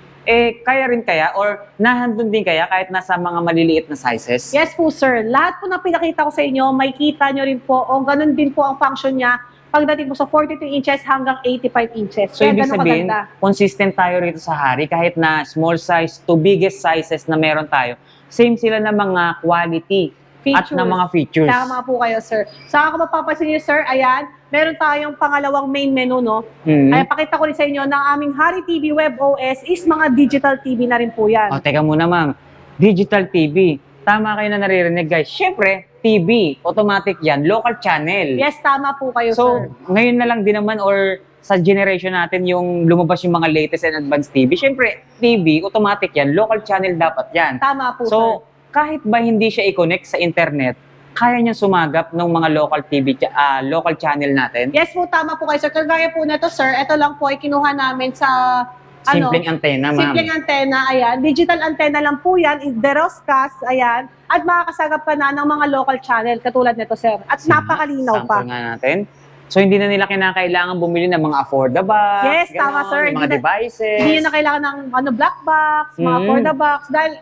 kaya rin kaya or nahandun din kaya kahit nasa mga maliliit na sizes? Yes po, sir. Lahat po na pinakita ko sa inyo, may kita nyo rin po, o ganun din po ang function niya pagdating po sa 42 inches hanggang 85 inches. So, Kaya ibig ganun sabihin, kaganda. consistent tayo rito sa Hari kahit na small size to biggest sizes na meron tayo. Same sila na mga quality. at ng mga features. Tama po kayo, sir. Saka kung mapapansin niyo, sir, ayan, meron tayong pangalawang main menu, no? Mhm. Ay, pakita ko rin sa inyo na aming Hari TV Web OS is mga digital TV na rin po yan. O, teka muna, ma'am. Digital TV. Tama kayo na naririnig, guys. Siyempre, TV. Automatic yan. Local channel. Yes, tama po kayo, So, sir. ngayon na lang din naman or sa generation natin yung lumabas yung mga latest and advanced TV. Siyempre, TV, automatic yan. Local channel dapat yan. Tama po, sir. So, kahit ba hindi siya i-connect sa internet, kaya niya sumagap ng mga local TV, local channel natin. Yes po, tama po kayo, sir. Kagaya po na to, sir, ito lang po ay kinuha namin sa Simpleng antena, ma'am. Simpleng antena, ayan. Digital antena lang po yan, Deroscast, ayan. At makakasagap ka na ng mga local channel, katulad nito, sir. At napakalinaw pa. Sample nga natin. So, hindi na nila kinakailangan bumili ng mga affordable. Yes, tama, sir. Yung mga Hindi na- devices. Hindi nyo na kailangan ng black box, mga Mm. for the box, dahil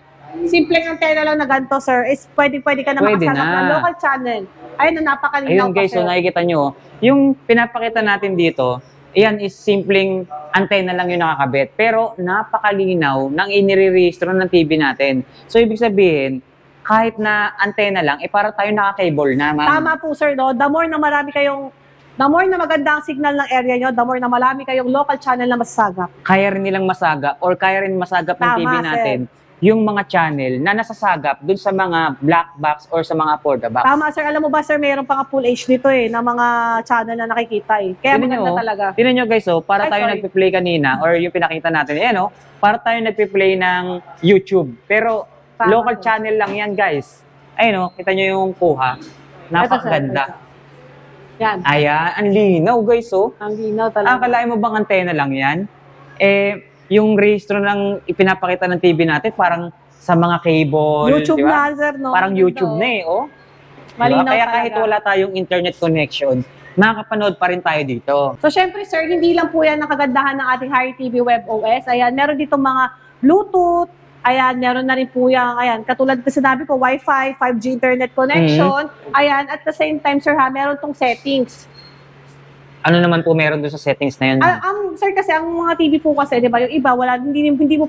simpleng antena lang na ganito, sir, is pwede ka na Pwede makasagap na. ng local channel. Ayun na, napakalinaw Ayun pa, guys, sir. so nakikita nyo, yung pinapakita natin dito, yan is simpleng antena lang yung nakakabit. Pero napakalinaw ng inire-registro ng TV natin. So ibig sabihin, kahit na antena lang, para tayo naka-cable na, ma'am. Tama po, sir, no? The more na maganda ang signal ng area nyo, the more na marami kayong local channel na masasagap. Kaya rin nilang masagap or kaya rin masagap ng Tama, TV sir. natin yung mga channel na nasasagap dun sa mga black box or sa mga affordable box. Tama, sir. Alam mo ba, sir, mayroon pa nga full HD dito na mga channel na nakikita eh. Kaya Tingnan maganda nyo, talaga. Tingnan nyo guys, para Ay, tayo sorry. nagpi-play kanina or yung pinakita natin, ayan para tayo nagpi-play ng YouTube. Pero Tama, local sir. channel lang yan guys. Ayun kita nyo yung kuha. Napakaganda. Yan. Ayan, ang linaw guys Ang linaw talaga. Akalain mo bang antena lang yan? Yung registro ng ipinapakita ng TV natin parang sa mga cable, YouTube di ba? na, sir, no? Parang Ganda, YouTube na Malinaw Kaya talaga. kahit wala tayong internet connection, makakapanood pa rin tayo dito. So, syempre, sir, hindi lang po yan ang kagandahan ng ating Hari TV Web OS. Ayan, meron dito mga Bluetooth. Ayan, meron na rin po yan. Ayan, katulad na sinabi ko, Wi-Fi, 5G internet connection. Ayan, at the same time, sir, meron tong settings. Ano naman po meron doon sa settings na yun? Sir, kasi ang mga TV po kasi, di ba, yung iba,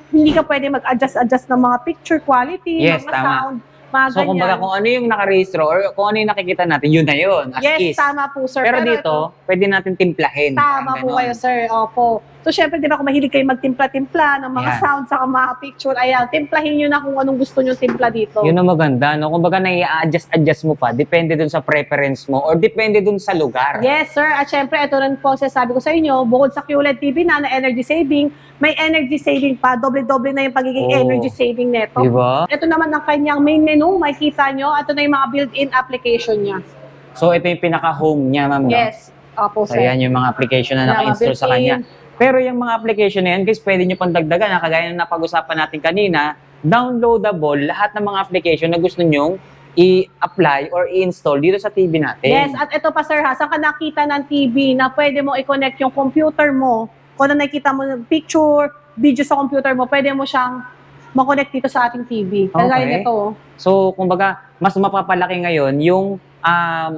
hindi ka pwede mag-adjust ng mga picture quality, Yes, mga tama. sound, mga So, kumbaga, ganyan. kung ano yung nakarehistro or kung ano yung nakikita natin, yun na yun, as Yes, is. tama po, sir. Pero dito, ito, pwede natin timplahin. tama Parang po ganon. kayo, sir. Opo. So, syempre, di ba, kung mahilig kayo magtimpla-timpla ng mga Ayan. sound sa mga picture, ayan, timplahin nyo na kung anong gusto nyo timpla dito. Yun ang maganda, no? Kumbaga, nai-adjust mo pa, depende dun sa preference mo or depende dun sa lugar. Yes, sir. At syempre, ito rin po sabi ko sa inyo, bukod sa QLED TV na energy saving, may energy saving pa. Doble-doble na yung pagiging Oo. energy saving neto. Di ba? Ito naman ang kanyang main menu. Makikita nyo. Ito na yung mga built-in application niya. So, ito yung pinaka-home niya, ma'am. no? Yes. Opo, So, sir. yan yung mga application na Mga naka-install sa built-in. kanya. Pero yung mga application na yan, guys, pwede nyo pang dagdagan. Kagaya ng napag-usapan natin kanina, downloadable lahat ng mga application na gusto nyong i-apply or i-install dito sa TV natin. Yes, at ito pa, sir, saan ka nakita ng TV na pwede mo i-connect yung computer mo? Kung na nakikita mo ng picture, video sa computer mo, pwede mo siyang makonect dito sa ating TV. Kagaya Okay. nito. So, kumbaga, mas mapapalaki ngayon yung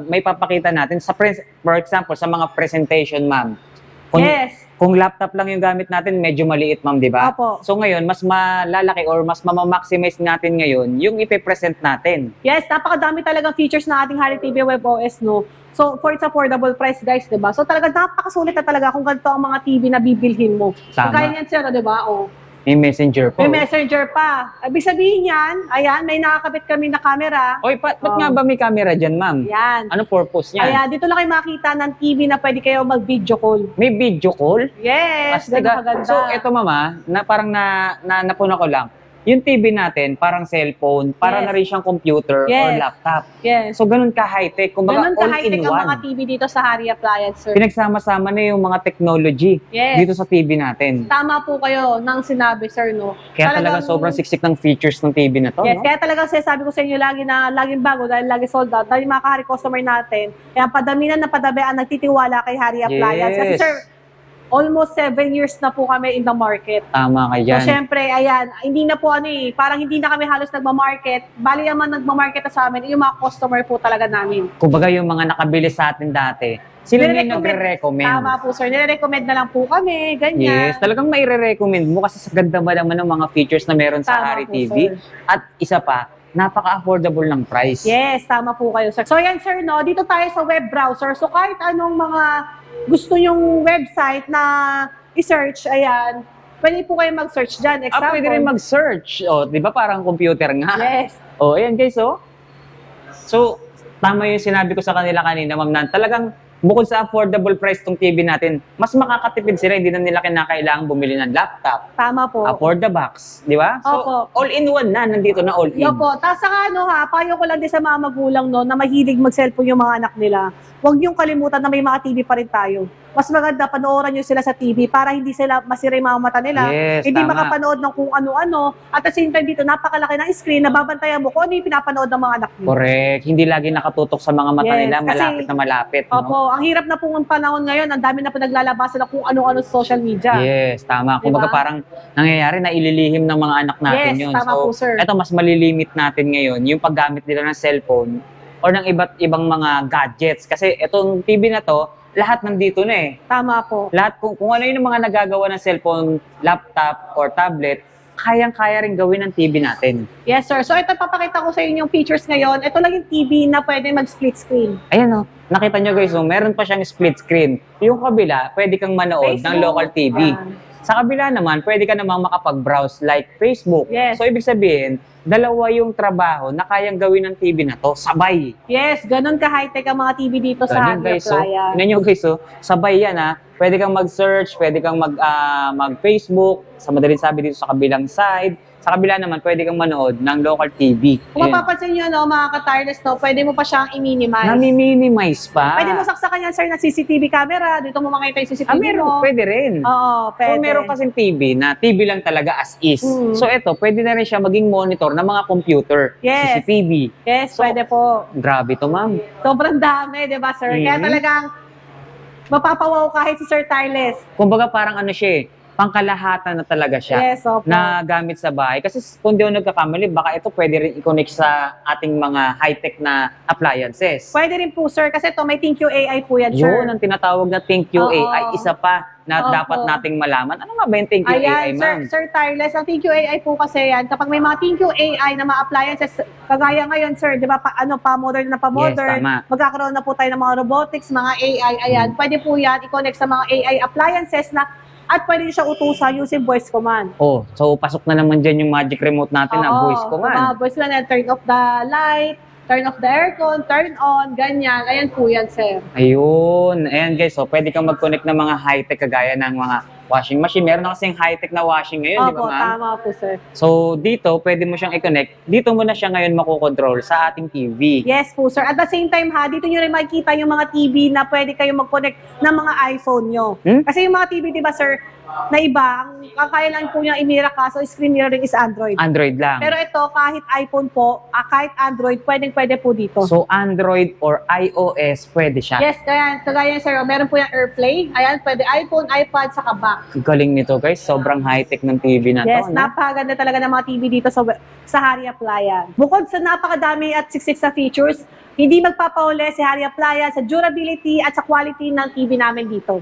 may papakita natin sa for example, sa mga presentation, ma'am. Kung laptop lang yung gamit natin, medyo maliit, ma'am, di ba? Opo. So ngayon, mas malalaki or mas mamamaximize natin ngayon yung ipe-present natin. Yes, napakadami talagang features ng ating Hari TV Web OS, no? So, for its affordable price, guys, di ba? So, talaga napakasulit na talaga kung ganito ang mga TV na bibilhin mo. Tama. Kaya niyan, sir, di ba? Oh. May messenger po. May messenger pa. Ibig sabihin yan, ayan, may nakakabit kami na camera. Oy, ba't nga ba may camera dyan, ma'am? Yan. Ano purpose niya? Kaya dito lang kayo makita ng TV na pwede kayo mag-video call. May video call? Yes, Astiga. napakaganda. So, eto mama, na parang napuna ko lang. Yung TV natin, parang cellphone, para Yes. na rin siyang computer or Yes. laptop. Yes. So, ganun ka-high-tech. Kumbaga, Ganun ka-high-tech ang mga all-in-one. TV dito sa Hari Appliance, sir. Pinagsama-sama na yung mga technology Yes. dito sa TV natin. Tama po kayo nang sinabi, sir, no? Kaya talaga sobrang siksik ng features ng TV na to, Yes, no? kaya talagang sinasabi ko sa inyo laging bago dahil lagi sold out. Dahil yung mga Hari customer natin, kaya padaminan na padami ang nagtitiwala kay Hari Appliance. Kasi, Yes. sir, almost 7 years na po kami in the market. Tama ka So, dyan. syempre, ayan, hindi na po parang hindi na kami halos nagmamarket. Bali naman nagmamarket na sa amin, yung mga customer po talaga namin. Kumbaga yung mga nakabili sa atin dati, sila yung Nire-recommend. nagre-recommend. Tama po, sir. Nire-recommend na lang po kami, ganyan. Yes, talagang mai-recommend mo kasi sa ganda ba naman ng mga features na meron sa Tama Hari po, TV. sir. At isa pa, napaka-affordable ng price. Yes, tama po kayo, sir. So, yan, sir, no? Dito tayo sa web browser. So, kahit anong mga gusto yung website na i-search, ayan, pwede po kayo mag-search dyan. Example. Pwede rin mag-search. O, di ba parang computer nga? Yes. O, ayan guys, oh. So, tama yung sinabi ko sa kanila kanina, ma'am, na talagang bukod sa affordable price tong TV natin, mas makakatipid sila, hindi na nila kinakailangan bumili ng laptop. Tama po. Afford the box, di ba? So, Opo. all-in-one na, nandito na all-in. Opo. Tapos saka payo ko lang din sa mga magulang no, na mahilig mag-cellphone yung mga anak nila. Huwag niyong kalimutan na may mga TV pa rin tayo. Mas maganda panoorin niyo sila sa TV para hindi sila masira yung mga mata nila. Yes, Hindi tama. makapanood ng kung ano-ano. At the same time dito, napakalaki ng screen na babantayan mo kung ano yung pinapanood ng mga anak niyo. Correct. Hindi lagi nakatutok sa mga mata Yes, nila, kasi- malapit na malapit. No? Opo, ang hirap na pong panahon ngayon, ang dami na po naglalabasan na kung ano-ano sa social media. Yes, tama. Kumbaga Diba? parang nangyayari na ililihim ng mga anak natin Yes, yun. tama po, sir. Eto, mas malilimit natin ngayon yung paggamit nila ng cellphone or ng iba't ibang mga gadgets. Kasi etong TV na to, lahat nandito na eh. Tama po. Lahat, kung ano yung mga nagagawa ng cellphone, laptop, or tablet, kayang-kaya rin gawin ng TV natin. Yes, sir. So ito, papakita ko sa inyo yung features ngayon. Ito lang yung TV na pwede mag-split screen. Ayan o, nakita nyo guys, meron pa siyang split screen. Yung kabila, pwede kang manood ng Facebook. local TV. Yan. Sa kabila naman, pwede ka namang makapag-browse like Facebook. Yes. So, ibig sabihin, dalawa yung trabaho na kayang gawin ng TV na to, sabay. Yes, ganun ka-high-tech ang mga TV dito sa Ganyan, Happy guys, so, Appliance. yun yung guys, so, sabay yan ha. Pwede kang mag-search, pwede kang mag-Facebook, sa madaling sabi dito sa kabilang side. Sa kabila naman, pwede kang manood ng local TV. Kung Ayan. mapapansin nyo, no, mga ka-tireless, no, pwede mo pa siyang i-minimize. Nami-minimize pa. Pwede mo saksakan yan, sir, na CCTV camera. Dito mo makita yung CCTV meron, mo. pwede rin. Oo, pwede. So, meron kasing TV na TV lang talaga as is. Mm. So, eto, pwede na rin siya maging monitor ng mga computer. Yes. CCTV. Yes, So, pwede po. Grabe to, ma'am. Sobrang dami, di ba, sir? Kaya Mhm. talagang mapapawaw kahit si Sir Tireless. Kumbaga parang ano siya eh, pangkalahatan na talaga siya. Yes, opo. Na gamit sa bahay. Kasi kung di ako nagkakamali, baka ito pwede rin i-connect sa ating mga high-tech na appliances. Pwede rin po, sir, kasi ito may ThinQ AI po yan, sir. Yun ang tinatawag na ThinQ Oo. AI. Isa pa na Opo. dapat nating malaman. Ano nga ba yung ThinQ AI, Ayan, ma'am? Sir Tireless, ang ThinQ AI po kasi yan, kapag may mga ThinQ AI na mga appliances, kagaya ngayon, sir, di ba, pa-modern na pa-modern, Yes, tama. magkakaroon na po tayo ng mga robotics, mga AI, ayan, pwede po yan i-connect sa mga AI appliances na, at pwede siya utusan using voice command. Oh, so pasok na naman dyan yung magic remote natin na Oo, voice command. mga voice command, turn off the light, turn off the aircon, turn on, ganyan. Ayan po yan, sir. Ayun. Ayan guys, so pwede kang mag-connect ng mga high-tech kagaya ng mga washing machine. Meron na kasing high-tech na washing ngayon, di ba Opo, ma'am? tama po, sir. So dito, pwede mo siyang i-connect. Dito mo na siya ngayon makokontrol sa ating TV. Yes po, sir. At the same time, dito nyo rin makikita yung mga TV na pwede kayo mag-connect ng mga iPhone nyo. Hmm? Kasi yung mga TV, di ba, sir, na iba, ang kaya lang po niya i-mirror ka, so screen mirroring is Android. Android lang. Pero ito, kahit iPhone po, kahit Android, pwede po dito. So Android or iOS, pwede siya. Yes, kagaya sir, meron po yung AirPlay. Ayan, pwede iPhone, iPad, saka back. Galing nito guys, sobrang high-tech ng TV na Yes, to. No? napakaganda talaga ng mga TV dito sa Harry Appliance. Bukod sa napakadami at siksik sa features, hindi magpapahuli si Harry Appliance sa durability at sa quality ng TV namin dito.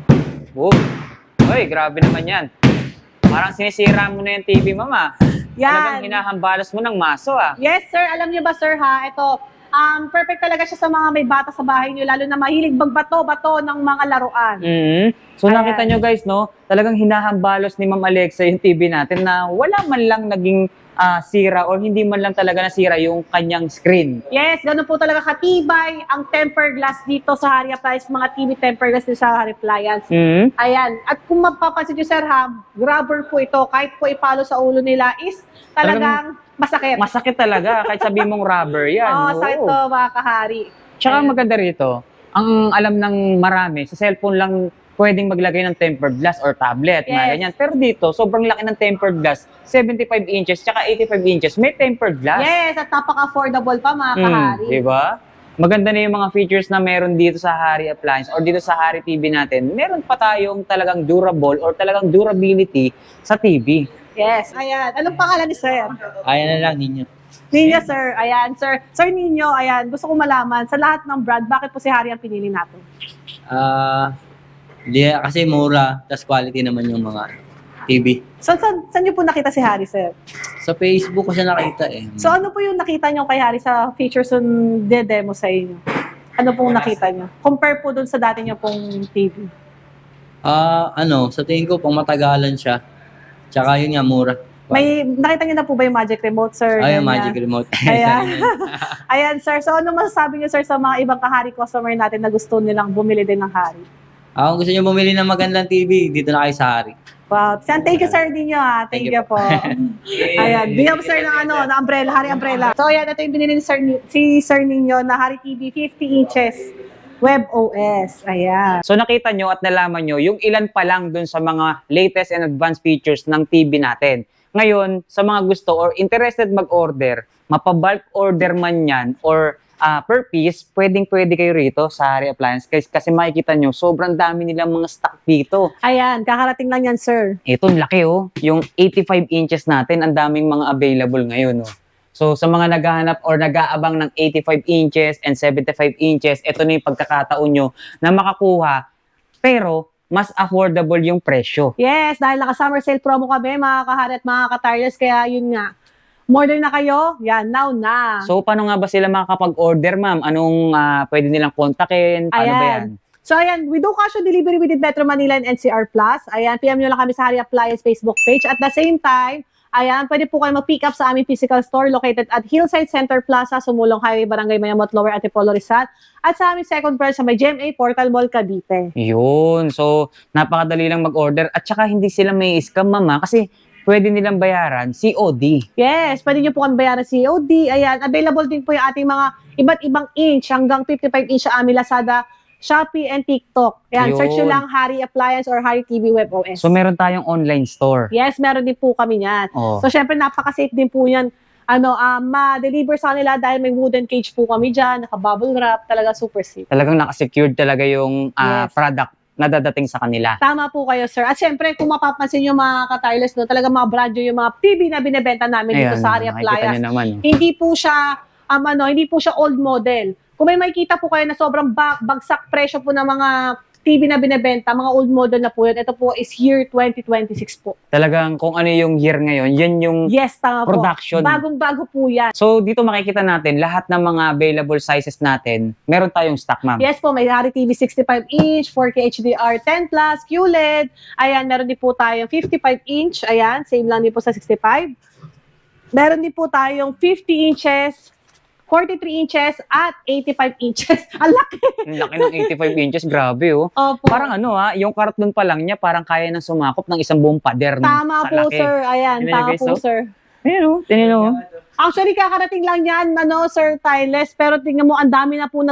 Boom. Uy, grabe naman yan. Parang sinisira mo na yung TV, mama. Talagang Yan. hinahambalas mo ng maso ah. Yes, sir. Alam niyo ba, sir, ito, perfect talaga siya sa mga may bata sa bahay niyo, lalo na mahilig magbato-bato ng mga laruan. So Ayan. nakita nyo guys, no? Talagang hinahambalos ni Ma'am Alexa yung TV natin na wala man lang naging sira or hindi man lang talaga nasira yung kanyang screen. Yes, ganun po talaga katibay ang tempered glass dito sa Harry Appliance, mga TV tempered glass dito sa Harry Appliance. Ayan. At kung mapapansin nyo, sir, rubber po ito. Kahit po ipalo sa ulo nila is talagang masakit. Masakit talaga kahit sabi mong rubber yan. Oo, sakit to, mga kahari. Tsaka Ayan. maganda rito, ang alam ng marami, sa cellphone lang pwedeng maglagay ng tempered glass or tablet, mga Yes. ganyan. Pero dito, sobrang laki ng tempered glass, 75 inches, tsaka 85 inches, may tempered glass. Yes, at napaka-affordable pa, mga kahari. Di ba? Maganda na yung mga features na meron dito sa Harry Appliance or dito sa Harry TV natin. Meron pa tayong talagang durable or talagang durability sa TV. Yes. Ayan. Anong pangalan ni sir? Kaya na lang ninyo. Ninyo, sir. Ayan, sir. Sir Ninyo, ayan. Gusto ko malaman, sa lahat ng brand, bakit po si Harry ang pinili natin? Hindi kasi mura, tas quality naman yung mga TV. So, saan niyo po nakita si Harry, sir? Sa Facebook ko siya nakita eh. So ano po yung nakita nyo kay Harry sa features yung de-demo sa inyo? Ano pong nakita nyo? Compare po dun sa dati nyo pong TV. Sa tingin ko pang matagalan siya. Tsaka yun nga, mura. May nakita nyo na po ba yung Magic Remote, sir? Ay, yung Ganyan. Magic Remote. Ayan. Ayan, sir. So, ano masasabi niyo, sir, sa mga ibang kahari customer natin na gusto nilang bumili din ng hari? Kung gusto niyo bumili ng magandang TV, dito na kayo sa Hari. Wow. Thank you, sir, din nyo, ha. Thank you po. Ayan. Binigyan po, sir, ng umbrella, hari umbrella. So, ayan, ito yung binili ni Sir Ninyo na Hari TV 50 inches. Web OS. Ayan. So nakita nyo at nalaman nyo yung ilan pa lang dun sa mga latest and advanced features ng TV natin. Ngayon, sa mga gusto or interested mag-order, mapa-bulk order man yan or per piece, pwedeng-pwede kayo rito sa Hari Appliance kasi makikita nyo, sobrang dami nilang mga stock dito. Ayan. Kakarating lang yan, sir. Ito, laki oh. Yung 85 inches natin, ang daming mga available ngayon oh. So sa mga naghahanap or nag-aabang ng 85 inches and 75 inches, ito na yung pagkakataon nyo na makakuha, pero mas affordable yung presyo. Yes, dahil naka-summer sale promo kami, mga kahari at mga ka-tireless, kaya yun nga. Order na kayo? Yan, now na. So paano nga ba sila makakapag-order, ma'am? Anong pwede nilang kontakin? Paano ba yan? So ayan, we do cash on delivery within Metro Manila and NCR Plus. Ayan, PM nyo lang kami sa Hari Appliance Facebook page. At the same time, ayan, pwede po kayo mag-pick up sa aming physical store located at Hillside Center Plaza, Sumulong Highway, Barangay Mayamot, Lower Antipolo, Rizal. At sa aming second branch sa may GMA Portal Mall, Cavite. Yun. So napakadali lang mag-order at saka hindi sila may scam, mama, kasi pwede nilang bayaran COD. Yes, pwede nyo po kami bayaran COD. Ayan, available din po yung ating mga iba't ibang inch hanggang 55 inch sa aming Lazada, Shopee, and TikTok. Ayan, Yun. search nyo lang Hari Appliance or Hari TV Web OS. So meron tayong online store. Yes, meron din po kami yan. Oh. So, syempre, napaka-safe din po yan. Ma-deliver sa kanila dahil may wooden cage po kami dyan, naka-bubble wrap, talaga super safe. Talagang nakasecured talaga yung Yes. product na dadating sa kanila. Tama po kayo, sir. At syempre, kung mapapansin nyo mga ka-tireless, no, talaga mga brand nyo yung mga TV na binibenta namin dito sa Hari nakikita Appliance. niyo naman. Hindi po siya hindi po siya old model. Kung may makikita po kayo na sobrang bagsak presyo po ng mga TV na binebenta, mga old model na po yun. Ito po is year 2026 po. Talagang kung ano yung year ngayon, yan yung Yes, tama po. production. Bagong-bago po yan. So dito makikita natin lahat ng mga available sizes natin. Meron tayong stock, ma'am. Yes po, may Hari TV 65-inch, 4K HDR 10+, QLED. Ayan, meron din po tayong 55-inch. Ayan, same lang din po sa 65. Meron din po tayong 50 inches, 43 inches, at 85 inches. Ang laki! Ang laki ng 85 inches, grabe oh. Opo. Parang yung karton pa lang niya, parang kaya nang sumakop ng isang buong pader. Tama sa po, laki. sir. Ayan, Tingnan niyo, tama guys, po, oh. sir. Ayan oh, tingnan mo. Actually, kakarating lang yan, Sir Tyles. Pero tingnan mo, ang dami po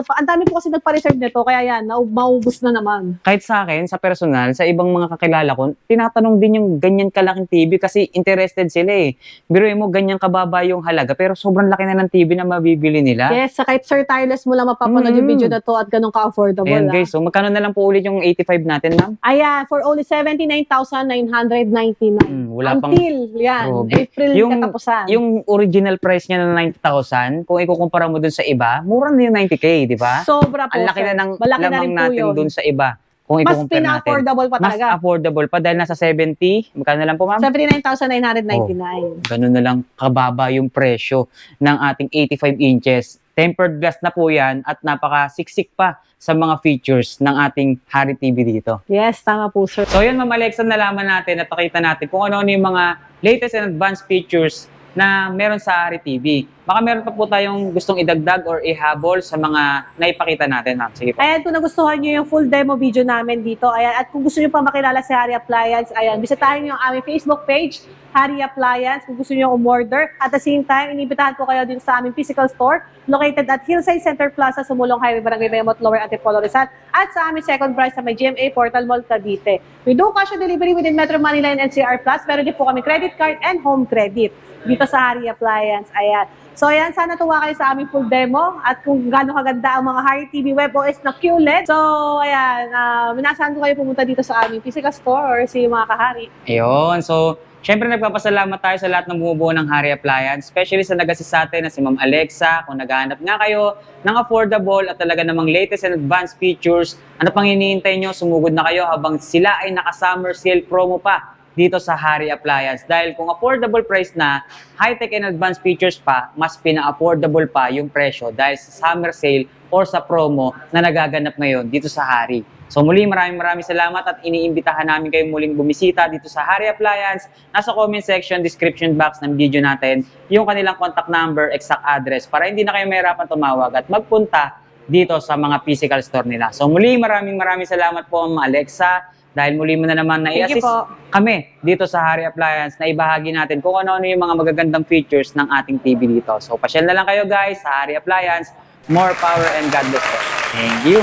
kasi nagpa-reserve nito. Kaya yan, maubos na naman. Kahit sa akin, sa personal, sa ibang mga kakilala ko, tinatanong din yung ganyan kalaking TV kasi interested sila eh. Biruin mo, ganyan kababa yung halaga pero sobrang laki na ng TV na mabibili nila. Yes, sa kahit Sir Tyles mo lang mapapanood yung video na to at ganun ka-affordable. Ayan guys, so magkano na lang po ulit yung 85 natin, ma'am? Ayan, for only 79,999. Wala pang... Until, yan, Grabe. April katapusan. Yung original price niya na 90,000, kung ikukumpara mo dun sa iba, mura na yung 90K, di ba? Sobra po, Ang laki sir. na ng Malaki na lamang rin po natin yun. dun sa iba. Kung Mas ikukumpara natin. pina-affordable pa Mas talaga. affordable pa dahil nasa 70. Magkano na lang po, ma'am? 79,999. Ganun na lang kababa yung presyo ng ating 85 inches. Tempered glass na po yan at napaka-siksik pa sa mga features ng ating Hari TV dito. Yes, tama po, sir. So yun, Ma'am Alexa, nalaman natin at nakita natin kung ano yung mga latest and advanced features na meron sa Hari TV. Baka meron pa po tayong gustong idagdag or ihabol sa mga naipakita natin, ma'am. Sige po. Ayan, kung nagustuhan nyo yung full demo video namin dito, ayan, at kung gusto nyo pa makilala si Hari Appliance, ayan, bisitahin nyo yung aming Facebook page, Hari Appliance, kung gusto nyo umorder. At the same time, inibitahan ko kayo din sa aming physical store, located at Hillside Center Plaza, Sumulong Highway, Barangay Mayamot, Lower Antipolo, Rizal, at sa aming second branch sa may GMA Portal Mall, Cavite. We do cash on delivery within Metro Manila and NCR Plus, pero din po kami credit card and home credit dito sa Hari Appliance. Ayan. So ayan, sana tuwa kayo sa aming full demo at kung gaano kaganda ang mga Hari TV Web OS na QLED. So ayan, minasahan ko kayo pumunta dito sa aming physical store or si mga kahari. Ayun. So, syempre nagpapasalamat tayo sa lahat ng bumubuo ng Hari Appliance, especially sa nag-assist sa atin na si Ma'am Alexa. Kung naghahanap nga kayo ng affordable at talaga namang latest and advanced features, ano pang hinihintay nyo, sumugod na kayo habang sila ay naka-summer sale promo pa dito sa Hari Appliance. Dahil kung affordable price na, high-tech and advanced features pa, mas pina-affordable pa yung presyo dahil sa summer sale or sa promo na nagaganap ngayon dito sa Hari. So muli, maraming salamat at iniimbitahan namin kayong muling bumisita dito sa Hari Appliance. Nasa comment section, description box ng video natin, yung kanilang contact number, exact address, para hindi na kayo mahirapan tumawag at magpunta dito sa mga physical store nila. So muli, maraming salamat po, Ma'am Alexa, dahil muli mo na naman na Thank you i-assist po. kami dito sa Hari Appliance na ibahagi natin kung ano-ano yung mga magagandang features ng ating TV dito. So pasyal na lang kayo guys sa Hari Appliance. More power and God bless po. Thank you.